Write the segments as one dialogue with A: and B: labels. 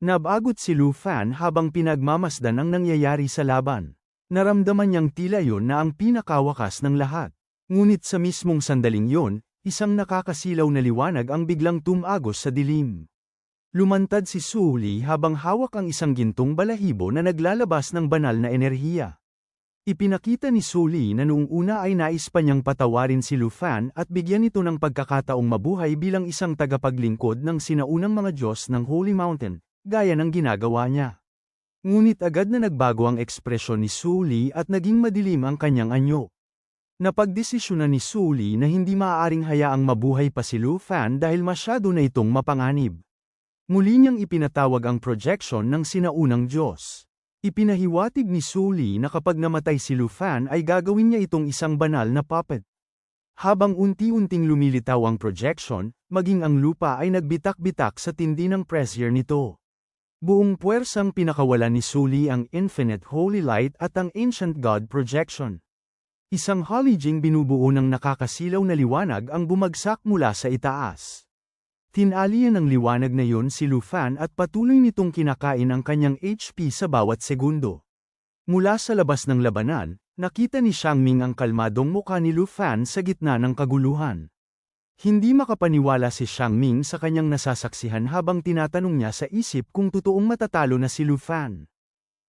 A: Nabagot si Lu Fan habang pinagmamasdan ang nangyayari sa laban. Naramdaman niyang tila yon na ang pinakawakas ng lahat. Ngunit sa mismong sandaling yon, isang nakakasilaw na liwanag ang biglang tumagos sa dilim. Lumantad si Su Li habang hawak ang isang gintong balahibo na naglalabas ng banal na enerhiya. Ipinakita ni Su Li na noong una ay nais pa niyang patawarin si Lu Fan at bigyan ito ng pagkakataong mabuhay bilang isang tagapaglingkod ng sinaunang mga Diyos ng Holy Mountain, gaya ng ginagawa niya. Ngunit agad na nagbago ang ekspresyon ni Su Li at naging madilim ang kanyang anyo. Napagdesisyonan ni Su Li na hindi maaaring hayaang mabuhay pa si Lu Fan dahil masyado na itong mapanganib. Muli niyang ipinatawag ang projection ng sinaunang Diyos. Ipinahiwatig ni Su Li na kapag namatay si Lu Fan ay gagawin niya itong isang banal na puppet. Habang unti-unting lumilitaw ang projection, maging ang lupa ay nagbitak-bitak sa tindi ng pressure nito. Buong puwersang pinakawalan ni Su Li ang Infinite Holy Light at ang Ancient God Projection. Isang halijing binubuo ng nakakasilaw na liwanag ang bumagsak mula sa itaas. Tinalian ng liwanag na yon si Lu Fan at patuloy nitong kinakain ang kanyang HP sa bawat segundo. Mula sa labas ng labanan, nakita ni Xiangming ang kalmadong mukha ni Lu Fan sa gitna ng kaguluhan. Hindi makapaniwala si Xiangming sa kanyang nasasaksihan habang tinatanong niya sa isip kung totoong matatalo na si Lu Fan.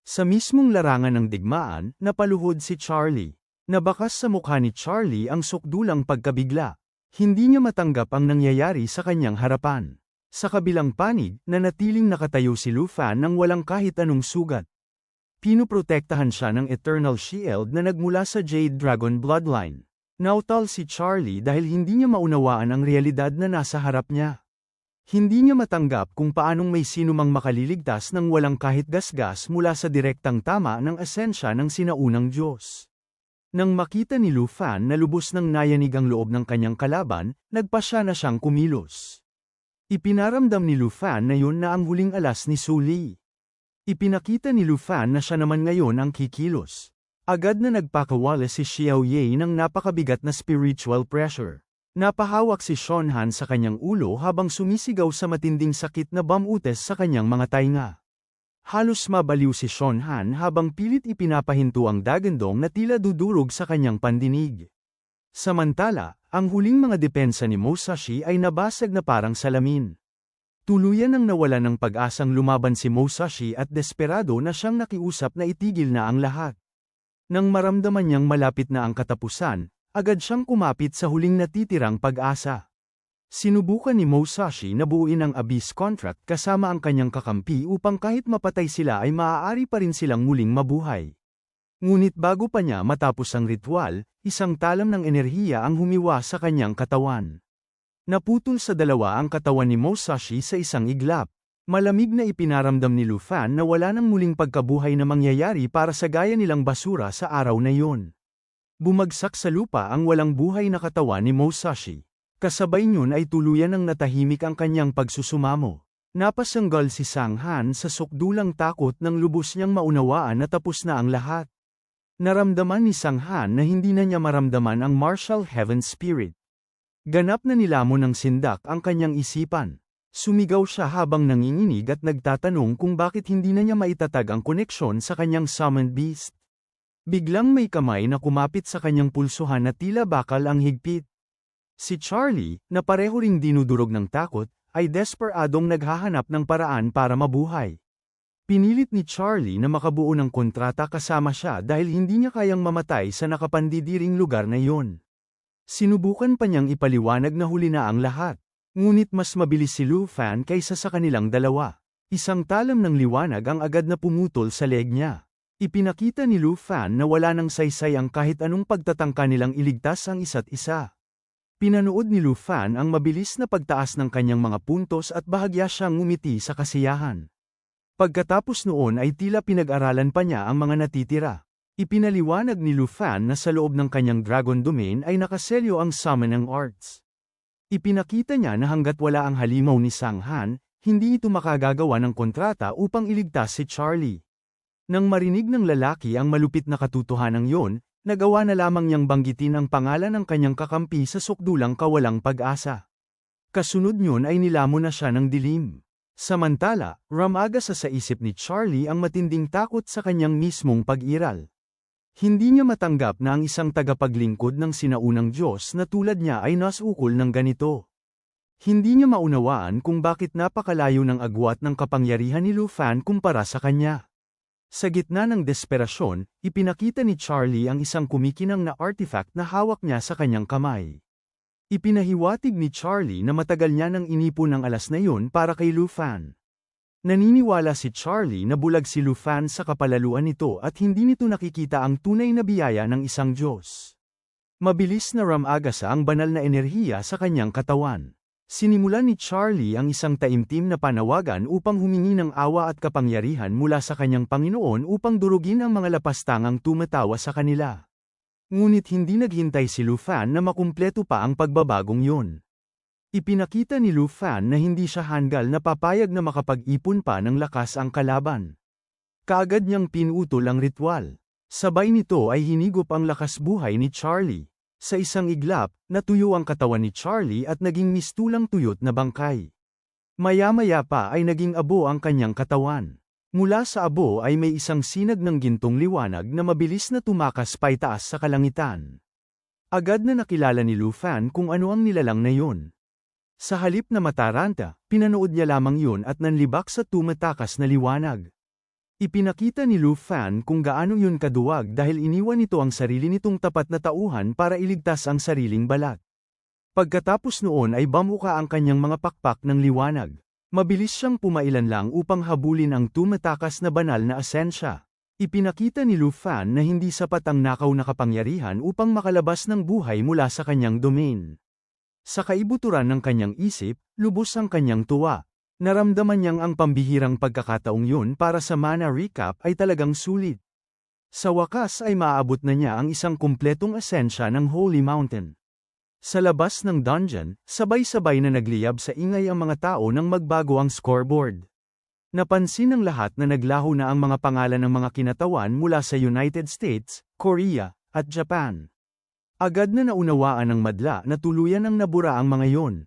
A: Sa mismong larangan ng digmaan, napaluhod si Charlie. Nabakas sa mukha ni Charlie ang sukdulang pagkabigla. Hindi niya matanggap ang nangyayari sa kanyang harapan. Sa kabilang panig, nanatiling nakatayo si Lu Fan nang walang kahit anong sugat. Pinoprotektahan siya ng Eternal Shield na nagmula sa Jade Dragon Bloodline. Nautal si Charlie dahil hindi niya maunawaan ang realidad na nasa harap niya. Hindi niya matanggap kung paanong may sinumang makaliligtas ng walang kahit gasgas mula sa direktang tama ng asensya ng sinaunang Diyos. Nang makita ni Lu Fan na lubos ng nayanig ang loob ng kanyang kalaban, nagpasya na siyang kumilos. Ipinaramdam ni Lu Fan na yun na ang huling alas ni Su Li. Ipinakita ni Lu Fan na siya naman ngayon ang kikilos. Agad na nagpakawala si Xiao Ye ng napakabigat na spiritual pressure. Napahawak si Sean Han sa kanyang ulo habang sumisigaw sa matinding sakit na bamutes sa kanyang mga tainga. Halos mabaliw si Sean Han habang pilit ipinapahinto ang dagandong na tila dudurog sa kanyang pandinig. Samantala, ang huling mga depensa ni Musashi ay nabasag na parang salamin. Tuluyan nang nawala ng pag-asang lumaban si Musashi at desperado na siyang nakiusap na itigil na ang lahat. Nang maramdaman niyang malapit na ang katapusan, agad siyang kumapit sa huling natitirang pag-asa. Sinubukan ni Musashi na buuin ang Abyss Contract kasama ang kanyang kakampi upang kahit mapatay sila ay maaari pa rin silang muling mabuhay. Ngunit bago pa niya matapos ang ritual, isang talam ng enerhiya ang humiwa sa kanyang katawan. Naputol sa dalawa ang katawan ni Musashi sa isang iglap. Malamig na ipinaramdam ni Lu Fan na wala nang muling pagkabuhay na mangyayari para sa gaya nilang basura sa araw na iyon. Bumagsak sa lupa ang walang buhay na katawan ni Musashi. Kasabay niyon ay tuluyan ng natahimik ang kanyang pagsusumamo. Napasanggal si Sang Han sa sukdulang takot nang lubos niyang maunawaan na tapos na ang lahat. Naramdaman ni Sang Han na hindi na niya maramdaman ang martial heaven spirit. Ganap na nilamon ng sindak ang kanyang isipan. Sumigaw siya habang nanginginig at nagtatanong kung bakit hindi na niya maitatag ang koneksyon sa kanyang summoned beast. Biglang may kamay na kumapit sa kanyang pulsuhan na tila bakal ang higpit. Si Charlie, na pareho ring dinudurog ng takot, ay desperadong naghahanap ng paraan para mabuhay. Pinilit ni Charlie na makabuo ng kontrata kasama siya dahil hindi niya kayang mamatay sa nakapandidiring lugar na iyon. Sinubukan pa niyang ipaliwanag na huli na ang lahat. Ngunit mas mabilis si Lu Fan kaysa sa kanilang dalawa. Isang talam ng liwanag ang agad na pumutol sa leeg niya. Ipinakita ni Lu Fan na wala nang saysay ang kahit anong pagtatangka nilang iligtas ang isa't isa. Pinanood ni Lu Fan ang mabilis na pagtaas ng kanyang mga puntos at bahagya siyang ngumiti sa kasiyahan. Pagkatapos noon ay tila pinag-aralan pa niya ang mga natitira. Ipinaliwanag ni Lu Fan na sa loob ng kanyang Dragon Domain ay nakaselyo ang Summoning Arts. Ipinakita niya na hanggat wala ang halimaw ni Sang Han, hindi ito makagagawa ng kontrata upang iligtas si Charlie. Nang marinig ng lalaki ang malupit na katotohanan yon, nagawa na lamang niyang banggitin ang pangalan ng kanyang kakampi sa sukdulang kawalang pag-asa. Kasunod niyon ay nilamon na siya ng dilim. Samantala, ramagasa sa isip ni Charlie ang matinding takot sa kanyang mismong pag-iral. Hindi niya matanggap na ang isang tagapaglingkod ng sinaunang Diyos na tulad niya ay nasukol ng ganito. Hindi niya maunawaan kung bakit napakalayo ng agwat ng kapangyarihan ni Lu Fan kumpara sa kanya. Sa gitna ng desperasyon, ipinakita ni Charlie ang isang kumikinang na artifact na hawak niya sa kanyang kamay. Ipinahiwatig ni Charlie na matagal niya nang inipon ang alas na yun para kay Lu Fan. Naniniwala si Charlie na bulag si Lu Fan sa kapalaluan nito at hindi nito nakikita ang tunay na biyaya ng isang Diyos. Mabilis na ramagasa ang banal na enerhiya sa kanyang katawan. Sinimulan ni Charlie ang isang taimtim na panawagan upang humingi ng awa at kapangyarihan mula sa kanyang Panginoon upang durugin ang mga lapastangang tumatawa sa kanila. Ngunit hindi naghintay si Lu Fan na makumpleto pa ang pagbabagong yun. Ipinakita ni Lu Fan na hindi siya hanggal na papayag na makapag-ipon pa ng lakas ang kalaban. Kaagad niyang pinutol ang ritual. Sabay nito ay hinigop ang lakas buhay ni Charlie. Sa isang iglap, natuyo ang katawan ni Charlie at naging mistulang tuyot na bangkay. Maya-maya pa ay naging abo ang kanyang katawan. Mula sa abo ay may isang sinag ng gintong liwanag na mabilis na tumakas paitaas sa kalangitan. Agad na nakilala ni Lu Fan kung ano ang nilalang na yun. Sa halip na mataranta, pinanood niya lamang yun at nanlibak sa tumatakas na liwanag. Ipinakita ni Lu Fan kung gaano yun kaduwag dahil iniwan nito ang sarili nitong tapat na tauhan para iligtas ang sariling balat. Pagkatapos noon ay bamuka ang kanyang mga pakpak ng liwanag. Mabilis siyang pumailan lang upang habulin ang tumatakas na banal na asensya. Ipinakita ni Lu Fan na hindi sapat ang nakaw na kapangyarihan upang makalabas ng buhay mula sa kanyang domain. Sa kaibuturan ng kanyang isip, lubos ang kanyang tuwa. Naramdaman niyang ang pambihirang pagkakataong yun para sa mana recap ay talagang sulit. Sa wakas ay maaabot na niya ang isang kumpletong asensya ng Holy Mountain. Sa labas ng dungeon, sabay-sabay na nagliyab sa ingay ang mga tao nang magbago ang scoreboard. Napansin ng lahat na naglaho na ang mga pangalan ng mga kinatawan mula sa United States, Korea, at Japan. Agad na naunawaan ng madla na tuluyan ang nabura ang mga yon.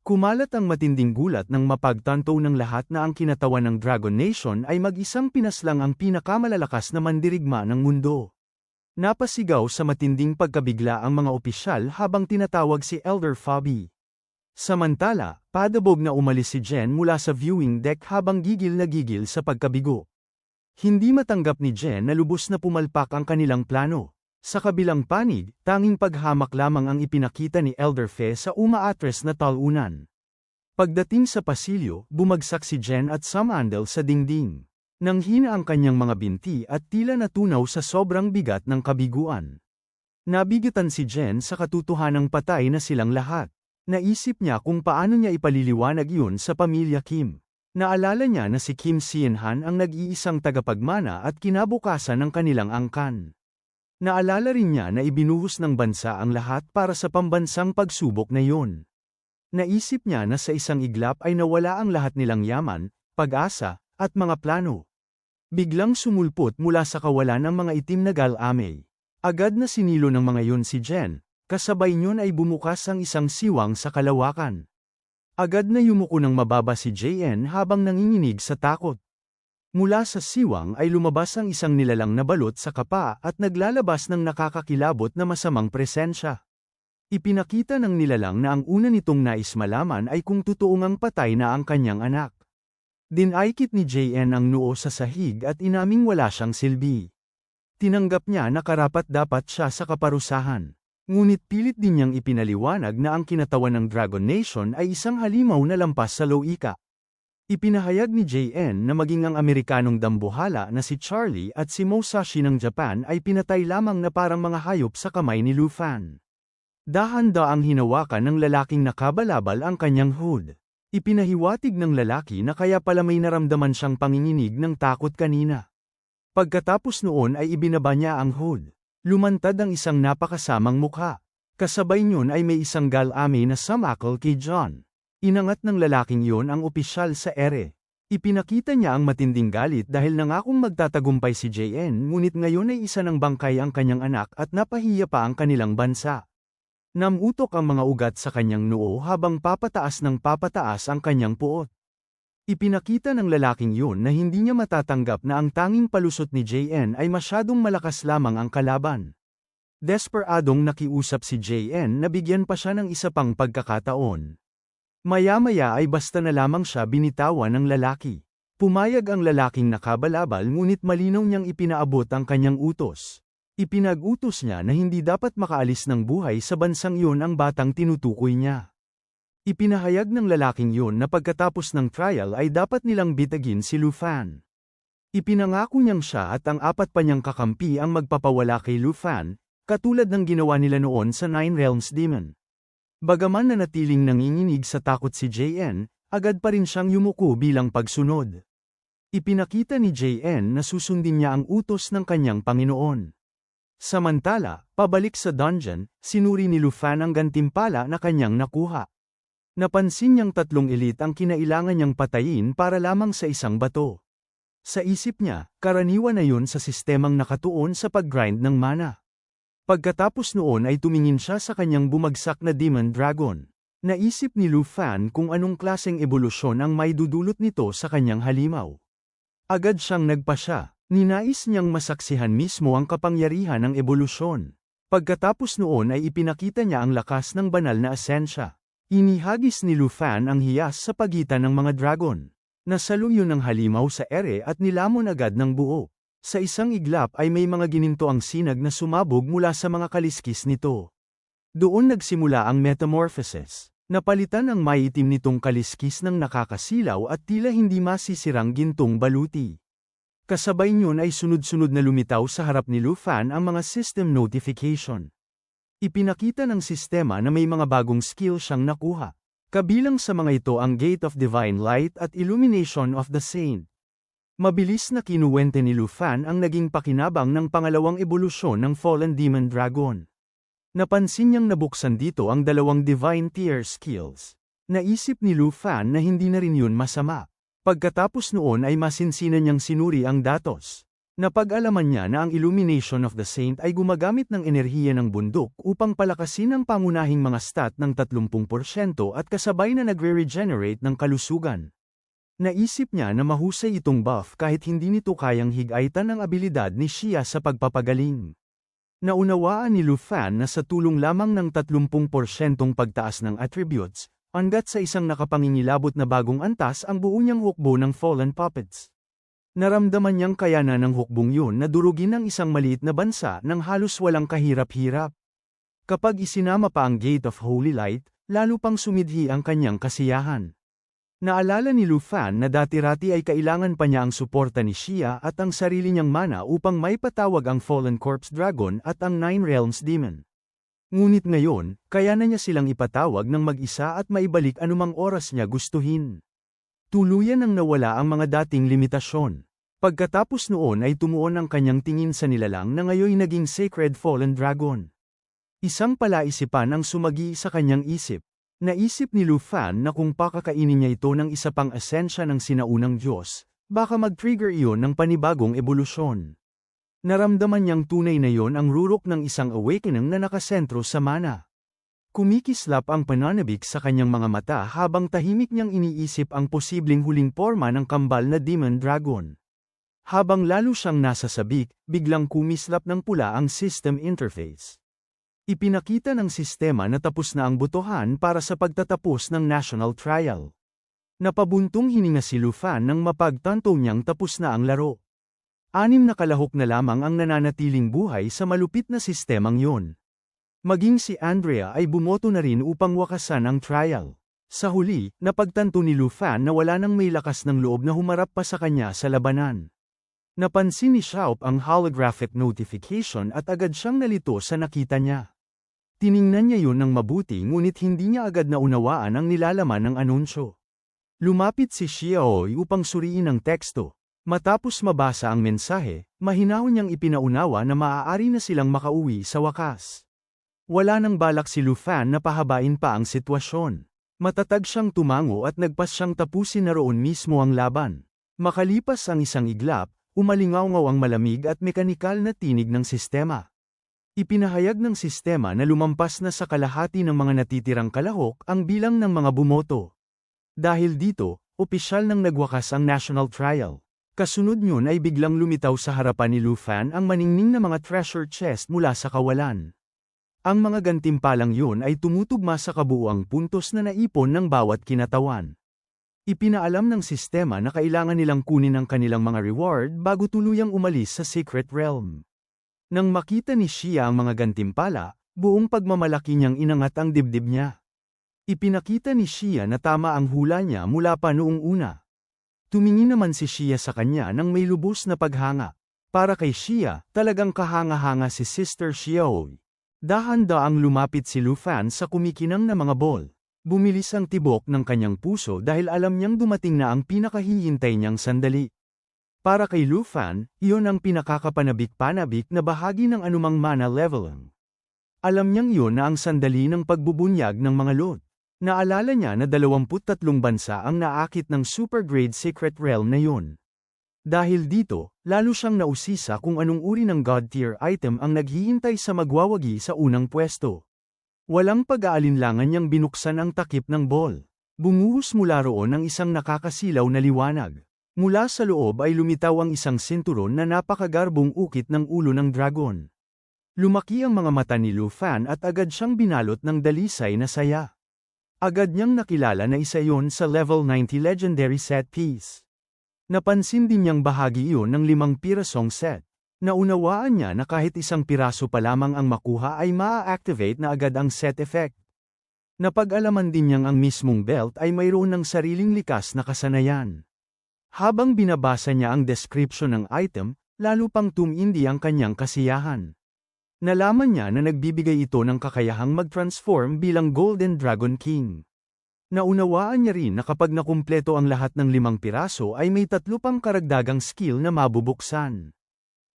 A: Kumalat ang matinding gulat nang mapagtanto ng lahat na ang kinatawan ng Dragon Nation ay mag-isang pinaslang ang pinakamalalakas na mandirigma ng mundo. Napasigaw sa matinding pagkabigla ang mga opisyal habang tinatawag si Elder Fabi. Samantala, padabog na umalis si Jen mula sa viewing deck habang gigil na gigil sa pagkabigo. Hindi matanggap ni Jen na lubos na pumalpak ang kanilang plano. Sa kabilang panig, tanging paghamak lamang ang ipinakita ni Elder Fe sa umaatres na talunan. Pagdating sa pasilyo, bumagsak si Jen at Samandel sa dingding. Nanghina ang kanyang mga binti at tila natunaw sa sobrang bigat ng kabiguan. Nabigatan si Jen sa katotohanang patay na silang lahat. Naisip niya kung paano niya ipaliliwanag yun sa pamilya Kim. Naalala niya na si Kim Sienhan ang nag-iisang tagapagmana at kinabukasan ng kanilang angkan. Naalala rin niya na ibinuhos ng bansa ang lahat para sa pambansang pagsubok na yun. Naisip niya na sa isang iglap ay nawala ang lahat nilang yaman, pag-asa, at mga plano. Biglang sumulpot mula sa kawalan ang mga itim na galamay. Agad na sinilo ng mga yun si Jen, kasabay niyon ay bumukas ang isang siwang sa kalawakan. Agad na yumuko ng mababa si JN habang nanginginig sa takot. Mula sa siwang ay lumabas ang isang nilalang na balot sa kapa at naglalabas ng nakakakilabot na masamang presensya. Ipinakita ng nilalang na ang una nitong nais malaman ay kung totoong patay na ang kanyang anak. Dinaikit ni JN ang noo sa sahig at inaming wala siyang silbi. Tinanggap niya na karapat-dapat siya sa kaparusahan. Ngunit pilit din niyang ipinaliwanag na ang kinatawan ng Dragon Nation ay isang halimaw na lampas sa lowika. Ipinahayag ni JN na maging ang Amerikanong dambuhala na si Charlie at si Musashi ng Japan ay pinatay lamang na parang mga hayop sa kamay ni Lu Fan. Dahan-daang hinawakan ng lalaking nakabalabal ang kanyang hood. Ipinahiwatig ng lalaki na kaya pala may naramdaman siyang panginginig ng takot kanina. Pagkatapos noon ay ibinaba niya ang hood. Lumantad ang isang napakasamang mukha. Kasabay niyon ay may isang galame na sumakal kay John. Inangat ng lalaking iyon ang opisyal sa ere. Ipinakita niya ang matinding galit dahil nangakong magtatagumpay si JN ngunit ngayon ay isa ng bangkay ang kanyang anak at napahiya pa ang kanilang bansa. Namutok ang mga ugat sa kanyang noo habang papataas ng papataas ang kanyang puot. Ipinakita ng lalaking yun na hindi niya matatanggap na ang tanging palusot ni JN ay masyadong malakas lamang ang kalaban. Desperadong nakiusap si JN na bigyan pa siya ng isa pang pagkakataon. Maya-maya ay basta na lamang siya binitawan ng lalaki. Pumayag ang lalaking nakabalabal ngunit malinaw niyang ipinaabot ang kanyang utos. Ipinag-utos niya na hindi dapat makaalis ng buhay sa bansang yun ang batang tinutukoy niya. Ipinahayag ng lalaking yun na pagkatapos ng trial ay dapat nilang bitagin si Lu Fan. Ipinangako niyang siya at ang apat pa niyang kakampi ang magpapawala kay Lu Fan, katulad ng ginawa nila noon sa Nine Realms Demon. Bagaman nanatiling nanginginig sa takot si JN, agad pa rin siyang yumuko bilang pagsunod. Ipinakita ni JN na susundin niya ang utos ng kanyang Panginoon. Samantala, pabalik sa dungeon, sinuri ni Lu Fan ang gantimpala na kanyang nakuha. Napansin niyang 3 elite ang kinailangan niyang patayin para lamang sa isang bato. Sa isip niya, karaniwan na yun sa sistemang nakatuon sa pag-grind ng mana. Pagkatapos noon ay tumingin siya sa kanyang bumagsak na Demon Dragon. Naisip ni Lu Fan kung anong klaseng ebolusyon ang may dudulot nito sa kanyang halimaw. Agad siyang nagpasya. Ninais niyang masaksihan mismo ang kapangyarihan ng ebolusyon. Pagkatapos noon ay ipinakita niya ang lakas ng banal na asensya. Inihagis ni Lu Fan ang hiyas sa pagitan ng mga dragon. Nasalo yun ng halimaw sa ere at nilamon agad ng buo. Sa isang iglap ay may mga gininto ang sinag na sumabog mula sa mga kaliskis nito. Doon nagsimula ang metamorphosis. Napalitan ang maitim nitong kaliskis ng nakakasilaw at tila hindi masisirang gintong baluti. Kasabay niyon ay sunod-sunod na lumitaw sa harap ni Lu Fan ang mga system notification. Ipinakita ng sistema na may mga bagong skill siyang nakuha. Kabilang sa mga ito ang Gate of Divine Light at Illumination of the Saint. Mabilis na kinuwente ni Lu Fan ang naging pakinabang ng pangalawang ebolusyon ng Fallen Demon Dragon. Napansin niyang nabuksan dito ang 2 Divine Tier skills. Naisip ni Lu Fan na hindi na rin yun masama. Pagkatapos noon ay masinsinan niyang sinuri ang datos. Napag-alaman niya na ang Illumination of the Saint ay gumagamit ng enerhiya ng bundok upang palakasin ang pangunahing mga stat ng 30% at kasabay na nagre-regenerate ng kalusugan. Naisip niya na mahusay itong buff kahit hindi nito kayang higaitan ang abilidad ni Xia sa pagpapagaling. Naunawaan ni Lu Fan na sa tulong lamang ng 30% pagtaas ng attributes, hanggat sa isang nakapangingilabot na bagong antas ang buo niyang hukbo ng Fallen Puppets. Naramdaman niyang kayanan ng hukbong yun na durugin ng isang maliit na bansa nang halos walang kahirap-hirap. Kapag isinama pa ang Gate of Holy Light, lalo pang sumidhi ang kanyang kasiyahan. Naalala ni Lu Fan na dati-rati ay kailangan pa niya ang suporta ni Xia at ang sarili niyang mana upang maipatawag ang Fallen Corpse Dragon at ang Nine Realms Demon. Ngunit ngayon, kaya na niya silang ipatawag ng mag-isa at maibalik anumang oras niya gustuhin. Tuluyan nang nawala ang mga dating limitasyon. Pagkatapos noon ay tumuon ang kanyang tingin sa nilalang na ngayon naging Sacred Fallen Dragon. Isang palaisipan ang sumagi sa kanyang isip. Naisip ni Lu Fan na kung pakakainin niya ito ng isa pang asensya ng sinaunang Diyos, baka mag-trigger iyon ng panibagong ebolusyon. Naramdaman niyang tunay na iyon ang rurok ng isang awakening na nakasentro sa mana. Kumikislap ang pananabik sa kanyang mga mata habang tahimik niyang iniisip ang posibleng huling porma ng kambal na Demon Dragon. Habang lalo siyang nasa sabik, biglang kumislap ng pula ang system interface. Ipinakita ng sistema na tapos na ang botohan para sa pagtatapos ng national trial. Napabuntong hininga si Lu Fan nang mapagtanto niyang tapos na ang laro. 6 na kalahok na lamang ang nananatiling buhay sa malupit na sistemang yon. Maging si Andrea ay bumoto na rin upang wakasan ang trial. Sa huli, napagtanto ni Lu Fan na wala nang may lakas ng loob na humarap pa sa kanya sa labanan. Napansin ni Xiaop ang holographic notification at agad siyang nalito sa nakita niya. Tiningnan niya yun ng mabuti ngunit hindi niya agad naunawaan ang nilalaman ng anunsyo. Lumapit si Xiaoy upang suriin ang teksto. Matapos mabasa ang mensahe, mahinahon niyang ipinaunawa na maaari na silang makauwi sa wakas. Wala nang balak si Lu Fan na pahabain pa ang sitwasyon. Matatag siyang tumango at nagpas siyang tapusin na roon mismo ang laban. Makalipas ang isang iglap, umalingaw-ngaw ang malamig at mekanikal na tinig ng sistema. Ipinahayag ng sistema na lumampas na sa kalahati ng mga natitirang kalahok ang bilang ng mga bumoto. Dahil dito, opisyal nang nagwakas ang national trial. Kasunod yun ay biglang lumitaw sa harapan ni Lu Fan ang maningning na mga treasure chest mula sa kawalan. Ang mga gantimpalang yun ay tumutugma sa kabuuang puntos na naipon ng bawat kinatawan. Ipinaalam ng sistema na kailangan nilang kunin ang kanilang mga reward bago tuluyang umalis sa Secret Realm. Nang makita ni Xia ang mga gantimpala, buong pagmamalaki niyang inangat ang dibdib niya. Ipinakita ni Xia na tama ang hula niya mula pa noong una. Tumingin naman si Xia sa kanya nang may lubos na paghanga. Para kay Xia, talagang kahanga-hanga si Sister Xiaoy. Dahan-daang lumapit si Lu Fan sa kumikinang na mga ball. Bumilis ang tibok ng kanyang puso dahil alam niyang dumating na ang pinakahihintay niyang sandali. Para kay Lu Fan, iyon ang pinakakapanabik-panabik na bahagi ng anumang mana leveling. Alam niyang iyon na ang sandali ng pagbubunyag ng mga lot. Naalala niya na 23 bansa ang naakit ng super grade secret realm na yun. Dahil dito, lalo siyang nausisa kung anong uri ng god tier item ang naghihintay sa magwawagi sa unang pwesto. Walang pag-aalinlangan niyang binuksan ang takip ng ball. Bumuhos mula roon ang isang nakakasilaw na liwanag. Mula sa loob ay lumitaw ang isang sinturon na napakagarbong ukit ng ulo ng dragon. Lumaki ang mga mata ni Lu Fan at agad siyang binalot ng dalisay na saya. Agad niyang nakilala na isa yon sa level 90 legendary set piece. Napansin din niyang bahagi iyon ng 5 pirasong set. Naunawaan niya na kahit isang piraso pa lamang ang makuha ay maa-activate na agad ang set effect. Napag-alaman din niyang ang mismong belt ay mayroon ng sariling likas na kasanayan. Habang binabasa niya ang description ng item, lalo pang tumindi ang kanyang kasiyahan. Nalaman niya na nagbibigay ito ng kakayahang mag-transform bilang Golden Dragon King. Naunawaan niya rin na kapag nakumpleto ang lahat ng 5 piraso ay may 3 pang karagdagang skill na mabubuksan.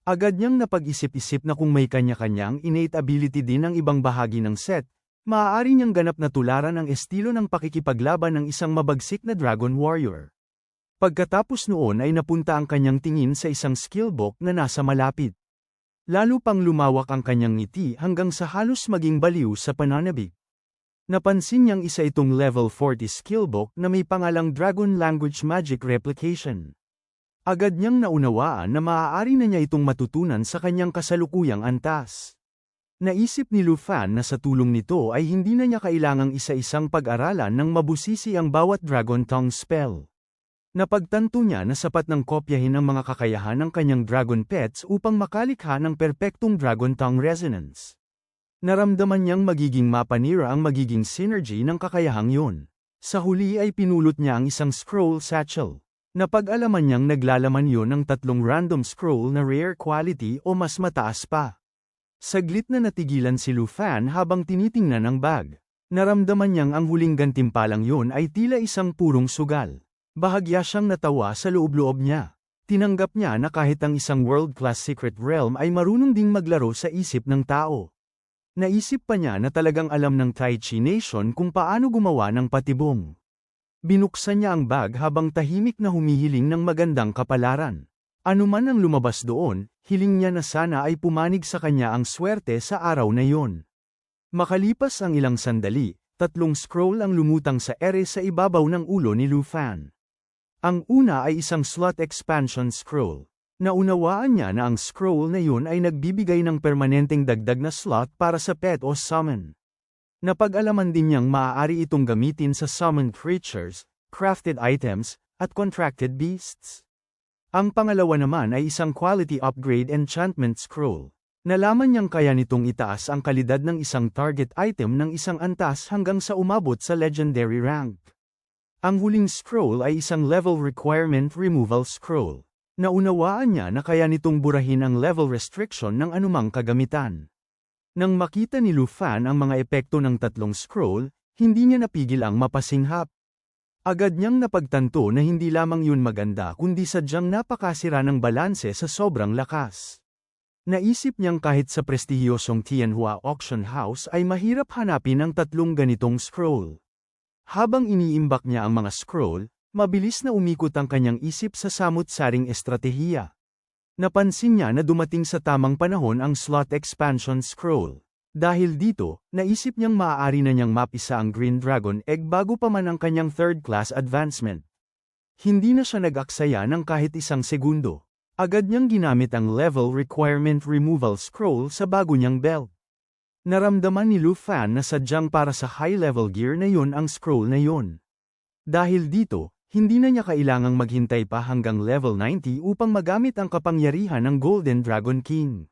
A: Agad niyang napag-isip-isip na kung may kanya-kanyang innate ability din ang ibang bahagi ng set, maaari niyang ganap na tularan ang estilo ng pakikipaglaban ng isang mabagsik na Dragon Warrior. Pagkatapos noon ay napunta ang kanyang tingin sa isang skill book na nasa malapit. Lalo pang lumawak ang kanyang ngiti hanggang sa halos maging baliw sa pananabik. Napansin niyang isa itong level 40 skill book na may pangalang Dragon Language Magic Replication. Agad niyang naunawaan na maaari na niya itong matutunan sa kanyang kasalukuyang antas. Naisip ni Lu Fan na sa tulong nito ay hindi na niya kailangang isa-isang pag-aralan ng mabusisi ang bawat Dragon Tongue spell. Napagtanto niya na sapat ng kopyahin ang mga kakayahan ng kanyang Dragon Pets upang makalikha ng perpektong Dragon Tongue Resonance. Naramdaman niyang magiging mapanira ang magiging synergy ng kakayahang yun. Sa huli ay pinulot niya ang isang scroll satchel. Napag-alaman niyang naglalaman yun ng 3 random scroll na rare quality o mas mataas pa. Saglit na natigilan si Lu Fan habang tinitingnan ang bag. Naramdaman niyang ang huling gantimpalang yun ay tila isang purong sugal. Bahagya siyang natawa sa loob-loob niya. Tinanggap niya na kahit ang isang world-class secret realm ay marunong ding maglaro sa isip ng tao. Naisip pa niya na talagang alam ng Tai Chi Nation kung paano gumawa ng patibong. Binuksan niya ang bag habang tahimik na humihiling ng magandang kapalaran. Ano man ang lumabas doon, hiling niya na sana ay pumanig sa kanya ang swerte sa araw na yon. Makalipas ang ilang sandali, 3 scroll ang lumutang sa ere sa ibabaw ng ulo ni Lu Fan. Ang una ay isang slot expansion scroll. Naunawaan niya na ang scroll na yun ay nagbibigay ng permanenteng dagdag na slot para sa pet o summon. Napag-alaman din niyang maaari itong gamitin sa summoned creatures, crafted items, at contracted beasts. Ang pangalawa naman ay isang quality upgrade enchantment scroll. Nalaman niyang kaya nitong itaas ang kalidad ng isang target item ng isang antas hanggang sa umabot sa legendary rank. Ang huling scroll ay isang level requirement removal scroll. Naunawaan niya na kaya nitong burahin ang level restriction ng anumang kagamitan. Nang makita ni Lu Fan ang mga epekto ng 3 scroll, hindi niya napigil ang mapasinghap. Agad niyang napagtanto na hindi lamang yun maganda kundi sadyang napakasira ng balanse sa sobrang lakas. Naisip niyang kahit sa prestihiyosong Tianhua Auction House ay mahirap hanapin ang 3 ganitong scroll. Habang iniimbak niya ang mga scroll, mabilis na umikot ang kanyang isip sa samut-saring estratehiya. Napansin niya na dumating sa tamang panahon ang slot expansion scroll. Dahil dito, naisip niyang maaari na niyang mapisa ang Green Dragon Egg bago pa man ang kanyang 3rd class advancement. Hindi na siya nag-aksaya ng kahit isang segundo. Agad niyang ginamit ang Level Requirement Removal Scroll sa bago niyang belt. Naramdaman ni Lu Fan na sadyang para sa high-level gear na yun ang scroll na yun. Dahil dito, hindi na niya kailangang maghintay pa hanggang level 90 upang magamit ang kapangyarihan ng Golden Dragon King.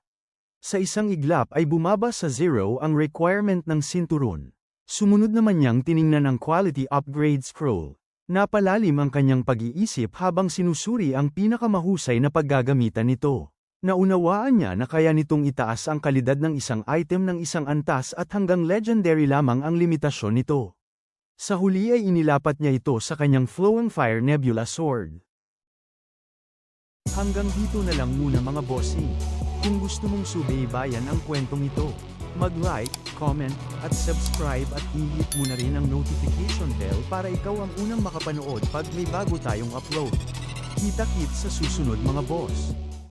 A: Sa isang iglap ay bumaba sa 0 ang requirement ng sinturon. Sumunod naman niyang tiningnan ang Quality Upgrade Scroll. Napalalim ang kanyang pag-iisip habang sinusuri ang pinakamahusay na paggagamitan nito. Naunawaan niya na kaya nitong itaas ang kalidad ng isang item ng isang antas at hanggang legendary lamang ang limitasyon nito. Sa huli ay inilapat niya ito sa kanyang Flowing Fire Nebula Sword. Hanggang dito na lang muna mga bossing. Kung gusto mong subaybayan ang kwentong ito, mag-like, comment, at subscribe at i-hit mo na rin ang notification bell para ikaw ang unang makapanood pag may bago tayong upload. Kita-kits sa susunod mga boss.